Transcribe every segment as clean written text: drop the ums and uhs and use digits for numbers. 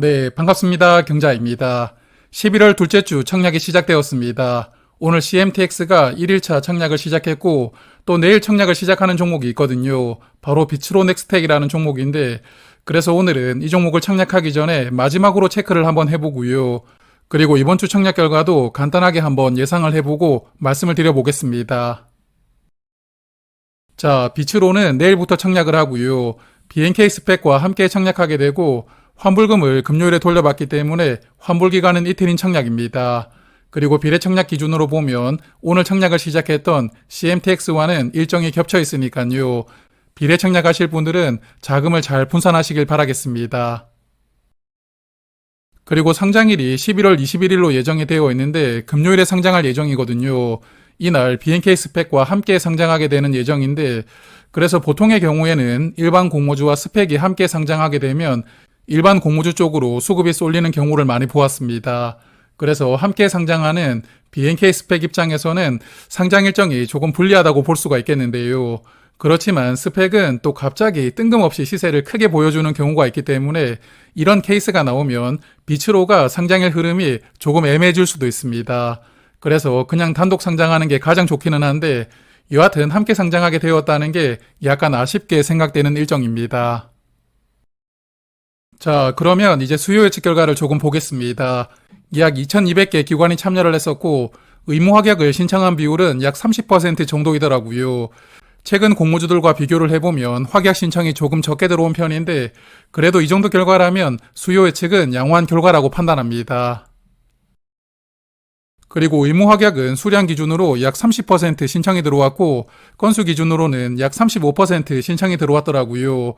네, 반갑습니다. 경자입니다. 11월 둘째 주 청약이 시작되었습니다. 오늘 CMTX가 1일차 청약을 시작했고 또 내일 청약을 시작하는 종목이 있거든요. 바로 비츠로 넥스텍이라는 종목인데 그래서 오늘은 이 종목을 청약하기 전에 마지막으로 체크를 한번 해보고요. 그리고 이번 주 청약 결과도 간단하게 한번 예상을 해보고 말씀을 드려보겠습니다. 자, 비츠로는 내일부터 청약을 하고요. BNK 스펙과 함께 청약하게 되고 환불금을 금요일에 돌려받기 때문에 환불 기간은 이틀인 청약입니다. 그리고 비례 청약 기준으로 보면 오늘 청약을 시작했던 CMTX와는 일정이 겹쳐 있으니까요. 비례 청약하실 분들은 자금을 잘 분산하시길 바라겠습니다. 그리고 상장일이 11월 21일로 예정이 되어 있는데 금요일에 상장할 예정이거든요. 이날 BNK 스펙과 함께 상장하게 되는 예정인데 그래서 보통의 경우에는 일반 공모주와 스펙이 함께 상장하게 되면 일반 공모주 쪽으로 수급이 쏠리는 경우를 많이 보았습니다. 그래서 함께 상장하는 BNK 스펙 입장에서는 상장 일정이 조금 불리하다고 볼 수가 있겠는데요. 그렇지만 스펙은 또 갑자기 뜬금없이 시세를 크게 보여주는 경우가 있기 때문에 이런 케이스가 나오면 비츠로가 상장일 흐름이 조금 애매해질 수도 있습니다. 그래서 그냥 단독 상장하는 게 가장 좋기는 한데 여하튼 함께 상장하게 되었다는 게 약간 아쉽게 생각되는 일정입니다. 자, 그러면 이제 수요 예측 결과를 조금 보겠습니다. 약 2200개 기관이 참여를 했었고 의무 확약을 신청한 비율은 약 30% 정도이더라고요. 최근 공모주들과 비교를 해보면 확약 신청이 조금 적게 들어온 편인데 그래도 이 정도 결과라면 수요 예측은 양호한 결과라고 판단합니다. 그리고 의무 확약은 수량 기준으로 약 30% 신청이 들어왔고 건수 기준으로는 약 35% 신청이 들어왔더라고요.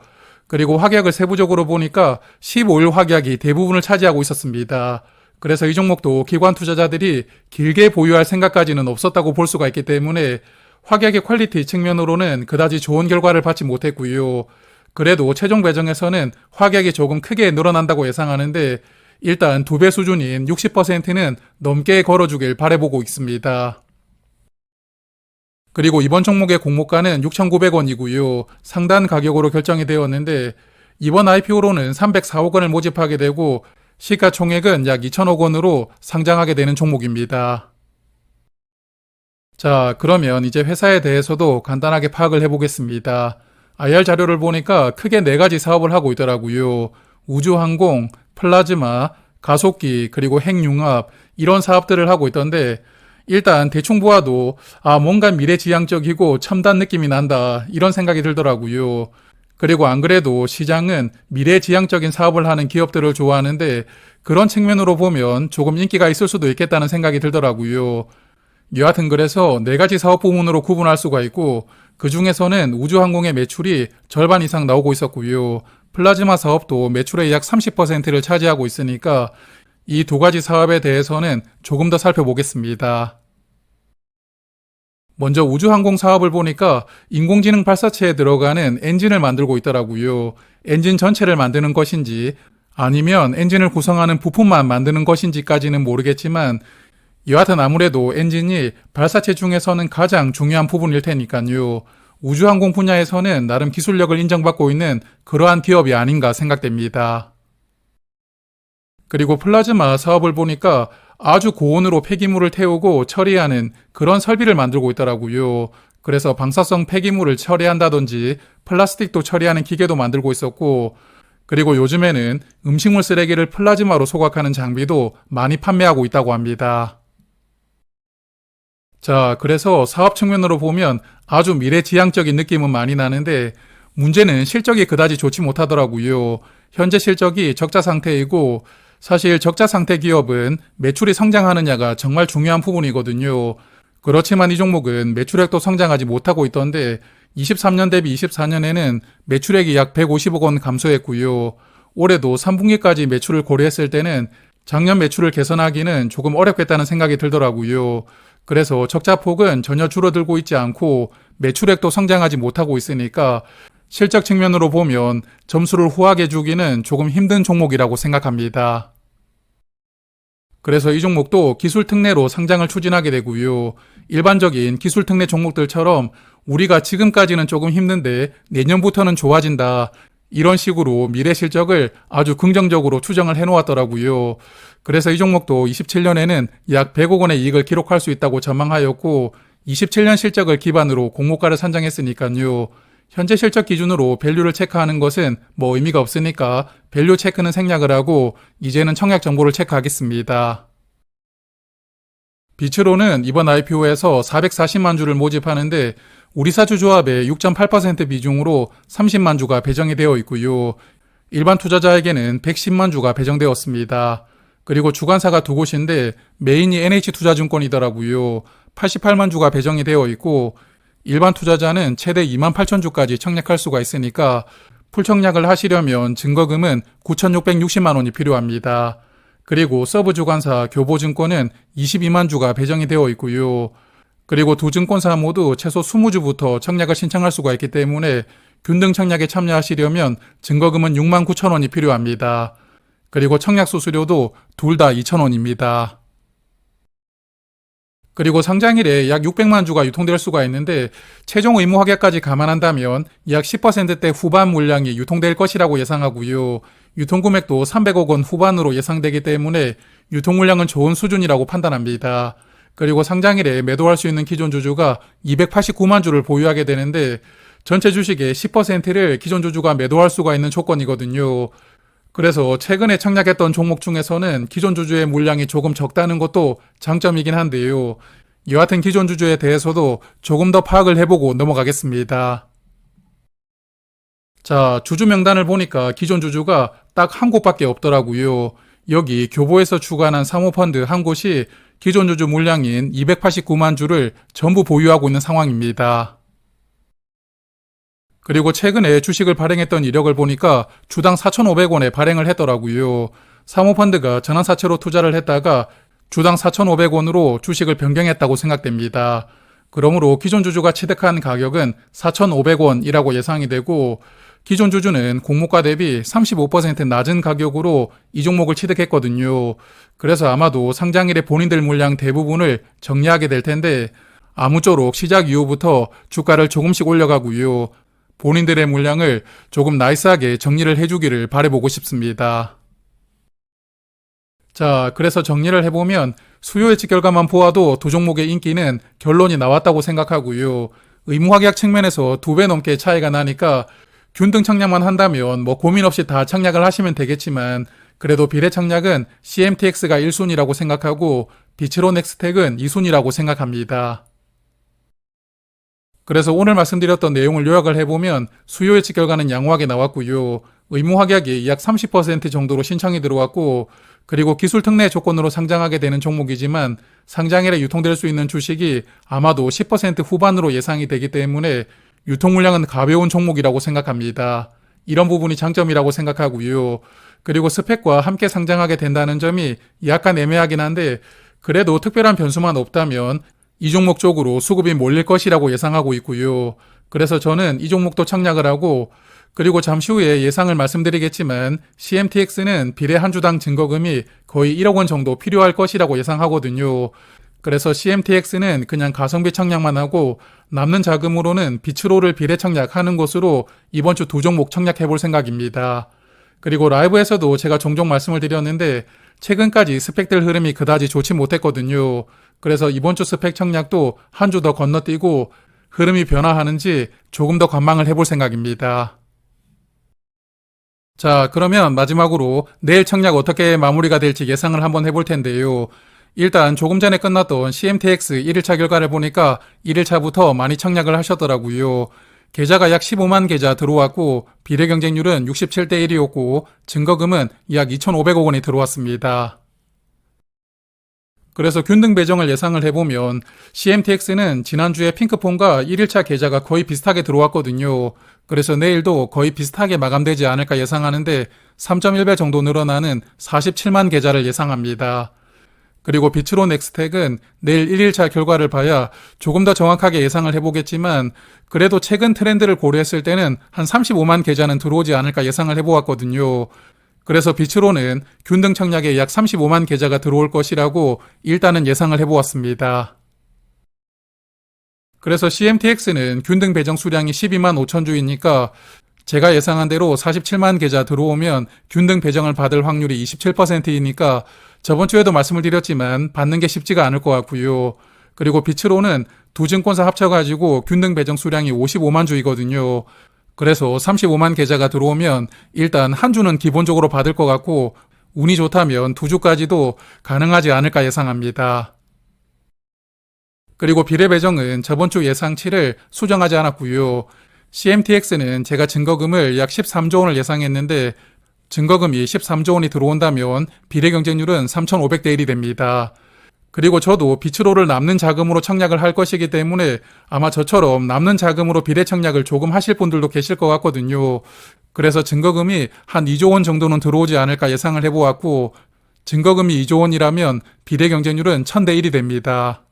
그리고 확약을 세부적으로 보니까 15일 확약이 대부분을 차지하고 있었습니다. 그래서 이 종목도 기관 투자자들이 길게 보유할 생각까지는 없었다고 볼 수가 있기 때문에 확약의 퀄리티 측면으로는 그다지 좋은 결과를 받지 못했고요. 그래도 최종 배정에서는 확약이 조금 크게 늘어난다고 예상하는데 일단 2배 수준인 60%는 넘게 걸어주길 바라보고 있습니다. 그리고 이번 종목의 공모가는 6,900원이고요. 상단 가격으로 결정이 되었는데 이번 IPO로는 304억 원을 모집하게 되고 시가총액은 약 2천억 원으로 상장하게 되는 종목입니다. 자, 그러면 이제 회사에 대해서도 간단하게 파악을 해보겠습니다. IR 자료를 보니까 크게 4가지 사업을 하고 있더라고요. 우주항공, 플라즈마, 가속기, 그리고 핵융합 이런 사업들을 하고 있던데 일단 대충 보아도 뭔가 미래지향적이고 첨단 느낌이 난다 이런 생각이 들더라고요. 그리고 안 그래도 시장은 미래지향적인 사업을 하는 기업들을 좋아하는데 그런 측면으로 보면 조금 인기가 있을 수도 있겠다는 생각이 들더라고요. 여하튼 그래서 4가지 사업 부문으로 구분할 수가 있고 그 중에서는 우주항공의 매출이 절반 이상 나오고 있었고요. 플라즈마 사업도 매출의 약 30%를 차지하고 있으니까 이 2가지 사업에 대해서는 조금 더 살펴보겠습니다. 먼저 우주항공 사업을 보니까 인공지능 발사체에 들어가는 엔진을 만들고 있더라고요. 엔진 전체를 만드는 것인지 아니면 엔진을 구성하는 부품만 만드는 것인지까지는 모르겠지만 여하튼 아무래도 엔진이 발사체 중에서는 가장 중요한 부분일 테니까요. 우주항공 분야에서는 나름 기술력을 인정받고 있는 그러한 기업이 아닌가 생각됩니다. 그리고 플라즈마 사업을 보니까 아주 고온으로 폐기물을 태우고 처리하는 그런 설비를 만들고 있더라고요. 그래서 방사성 폐기물을 처리한다든지 플라스틱도 처리하는 기계도 만들고 있었고 그리고 요즘에는 음식물 쓰레기를 플라즈마로 소각하는 장비도 많이 판매하고 있다고 합니다. 자, 그래서 사업 측면으로 보면 아주 미래지향적인 느낌은 많이 나는데 문제는 실적이 그다지 좋지 못하더라고요. 현재 실적이 적자 상태이고 사실 적자 상태 기업은 매출이 성장하느냐가 정말 중요한 부분이거든요. 그렇지만 이 종목은 매출액도 성장하지 못하고 있던데 23년 대비 24년에는 매출액이 약 150억 원 감소했고요. 올해도 3분기까지 매출을 고려했을 때는 작년 매출을 개선하기는 조금 어렵겠다는 생각이 들더라고요. 그래서 적자폭은 전혀 줄어들고 있지 않고 매출액도 성장하지 못하고 있으니까 실적 측면으로 보면 점수를 후하게 주기는 조금 힘든 종목이라고 생각합니다. 그래서 이 종목도 기술 특례로 상장을 추진하게 되고요. 일반적인 기술 특례 종목들처럼 우리가 지금까지는 조금 힘든데 내년부터는 좋아진다 이런 식으로 미래 실적을 아주 긍정적으로 추정을 해놓았더라고요. 그래서 이 종목도 27년에는 약 100억 원의 이익을 기록할 수 있다고 전망하였고 27년 실적을 기반으로 공모가를 산정했으니까요. 현재 실적 기준으로 밸류를 체크하는 것은 뭐 의미가 없으니까 밸류 체크는 생략을 하고 이제는 청약 정보를 체크하겠습니다. 비츠로는 이번 IPO에서 440만 주를 모집하는데 우리사주 조합의 6.8% 비중으로 30만 주가 배정이 되어 있고요. 일반 투자자에게는 110만 주가 배정되었습니다. 그리고 주관사가 두 곳인데 메인이 NH투자증권이더라고요. 88만 주가 배정이 되어 있고 일반 투자자는 최대 2만 8천 주까지 청약할 수가 있으니까 풀청약을 하시려면 증거금은 9,660만 원이 필요합니다. 그리고 서브 주관사 교보증권은 22만 주가 배정이 되어 있고요. 그리고 두 증권사 모두 최소 20주부터 청약을 신청할 수가 있기 때문에 균등 청약에 참여하시려면 증거금은 6만 9천 원이 필요합니다. 그리고 청약 수수료도 둘 다 2천 원입니다. 그리고 상장일에 약 600만 주가 유통될 수가 있는데 최종 의무 확약까지 감안한다면 약 10%대 후반 물량이 유통될 것이라고 예상하고요. 유통금액도 300억 원 후반으로 예상되기 때문에 유통 물량은 좋은 수준이라고 판단합니다. 그리고 상장일에 매도할 수 있는 기존 주주가 289만 주를 보유하게 되는데 전체 주식의 10%를 기존 주주가 매도할 수가 있는 조건이거든요. 그래서 최근에 청약했던 종목 중에서는 기존 주주의 물량이 조금 적다는 것도 장점이긴 한데요. 여하튼 기존 주주에 대해서도 조금 더 파악을 해보고 넘어가겠습니다. 자, 주주 명단을 보니까 기존 주주가 딱 한 곳밖에 없더라고요. 여기 교보에서 주관한 사모펀드 한 곳이 기존 주주 물량인 289만 주를 전부 보유하고 있는 상황입니다. 그리고 최근에 주식을 발행했던 이력을 보니까 주당 4,500원에 발행을 했더라고요. 사모펀드가 전환사채로 투자를 했다가 주당 4,500원으로 주식을 변경했다고 생각됩니다. 그러므로 기존 주주가 취득한 가격은 4,500원이라고 예상이 되고 기존 주주는 공모가 대비 35% 낮은 가격으로 이 종목을 취득했거든요. 그래서 아마도 상장일에 본인들 물량 대부분을 정리하게 될 텐데 아무쪼록 시작 이후부터 주가를 조금씩 올려가고요. 본인들의 물량을 조금 나이스하게 정리를 해주기를 바라보고 싶습니다. 자, 그래서 정리를 해보면 수요 예측 결과만 보아도 두 종목의 인기는 결론이 나왔다고 생각하고요. 의무 확약 측면에서 2배 넘게 차이가 나니까 균등 청약만 한다면 뭐 고민 없이 다 청약을 하시면 되겠지만 그래도 비례 청약은 CMTX가 1순위라고 생각하고 비츠로 넥스텍은 2순위라고 생각합니다. 그래서 오늘 말씀드렸던 내용을 요약을 해보면 수요 예측 결과는 양호하게 나왔고요. 의무 확약이 약 30% 정도로 신청이 들어왔고 그리고 기술 특례 조건으로 상장하게 되는 종목이지만 상장일에 유통될 수 있는 주식이 아마도 10% 후반으로 예상이 되기 때문에 유통 물량은 가벼운 종목이라고 생각합니다. 이런 부분이 장점이라고 생각하고요. 그리고 스펙과 함께 상장하게 된다는 점이 약간 애매하긴 한데 그래도 특별한 변수만 없다면 이 종목 쪽으로 수급이 몰릴 것이라고 예상하고 있고요. 그래서 저는 이 종목도 청약을 하고 그리고 잠시 후에 예상을 말씀드리겠지만 CMTX는 비례 한 주당 증거금이 거의 1억 원 정도 필요할 것이라고 예상하거든요. 그래서 CMTX는 그냥 가성비 청약만 하고 남는 자금으로는 비츠로를 비례 청약하는 것으로 이번 주 두 종목 청약해 볼 생각입니다. 그리고 라이브에서도 제가 종종 말씀을 드렸는데 최근까지 스펙들 흐름이 그다지 좋지 못했거든요. 그래서 이번 주 스펙 청약도 한 주 더 건너뛰고 흐름이 변화하는지 조금 더 관망을 해볼 생각입니다. 자, 그러면 마지막으로 내일 청약 어떻게 마무리가 될지 예상을 한번 해볼 텐데요. 일단 조금 전에 끝났던 CMTX 1일차 결과를 보니까 1일차부터 많이 청약을 하셨더라고요. 계좌가 약 15만 계좌 들어왔고 비례 경쟁률은 67대 1이었고 증거금은 약 2,500억 원이 들어왔습니다. 그래서 균등 배정을 예상을 해보면 CMTX는 지난주에 핑크폰과 1일차 계좌가 거의 비슷하게 들어왔거든요. 그래서 내일도 거의 비슷하게 마감되지 않을까 예상하는데 3.1배 정도 늘어나는 47만 계좌를 예상합니다. 그리고 비츠로 넥스텍은 내일 1일차 결과를 봐야 조금 더 정확하게 예상을 해보겠지만 그래도 최근 트렌드를 고려했을 때는 한 35만 계좌는 들어오지 않을까 예상을 해보았거든요. 그래서 비츠로는 균등 청약에 약 35만 계좌가 들어올 것이라고 일단은 예상을 해보았습니다. 그래서 CMTX는 균등 배정 수량이 12만 5천 주이니까 제가 예상한 대로 47만 계좌 들어오면 균등 배정을 받을 확률이 27%이니까 저번 주에도 말씀을 드렸지만 받는 게 쉽지가 않을 것 같고요. 그리고 빛으로는 두 증권사 합쳐가지고 균등 배정 수량이 55만 주이거든요. 그래서 35만 계좌가 들어오면 일단 한 주는 기본적으로 받을 것 같고 운이 좋다면 두 주까지도 가능하지 않을까 예상합니다. 그리고 비례 배정은 저번 주 예상치를 수정하지 않았고요. CMTX는 제가 증거금을 약 13조 원을 예상했는데 증거금이 13조 원이 들어온다면 비례 경쟁률은 3,500대 1이 됩니다. 그리고 저도 비츠로를 남는 자금으로 청약을 할 것이기 때문에 아마 저처럼 남는 자금으로 비례 청약을 조금 하실 분들도 계실 것 같거든요. 그래서 증거금이 한 2조 원 정도는 들어오지 않을까 예상을 해보았고 증거금이 2조 원이라면 비례 경쟁률은 1000대 1이 됩니다.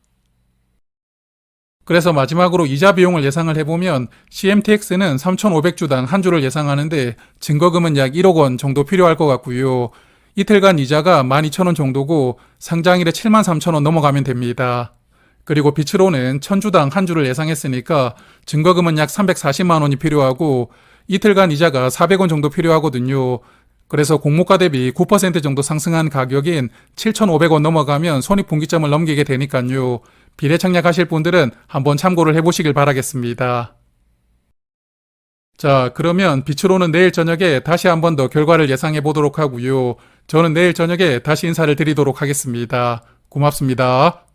그래서 마지막으로 이자 비용을 예상을 해보면 CMTX는 3,500주당 한 주를 예상하는데 증거금은 약 1억 원 정도 필요할 것 같고요. 이틀간 이자가 12,000원 정도고 상장일에 73,000원 넘어가면 됩니다. 그리고 빛으로는 1000주당 한 주를 예상했으니까 증거금은 약 340만 원이 필요하고 이틀간 이자가 400원 정도 필요하거든요. 그래서 공모가 대비 9% 정도 상승한 가격인 7,500원 넘어가면 손익분기점을 넘기게 되니까요. 비례 청약하실 분들은 한번 참고를 해보시길 바라겠습니다. 자, 그러면 빛으로는 내일 저녁에 다시 한번 더 결과를 예상해 보도록 하고요. 저는 내일 저녁에 다시 인사를 드리도록 하겠습니다. 고맙습니다.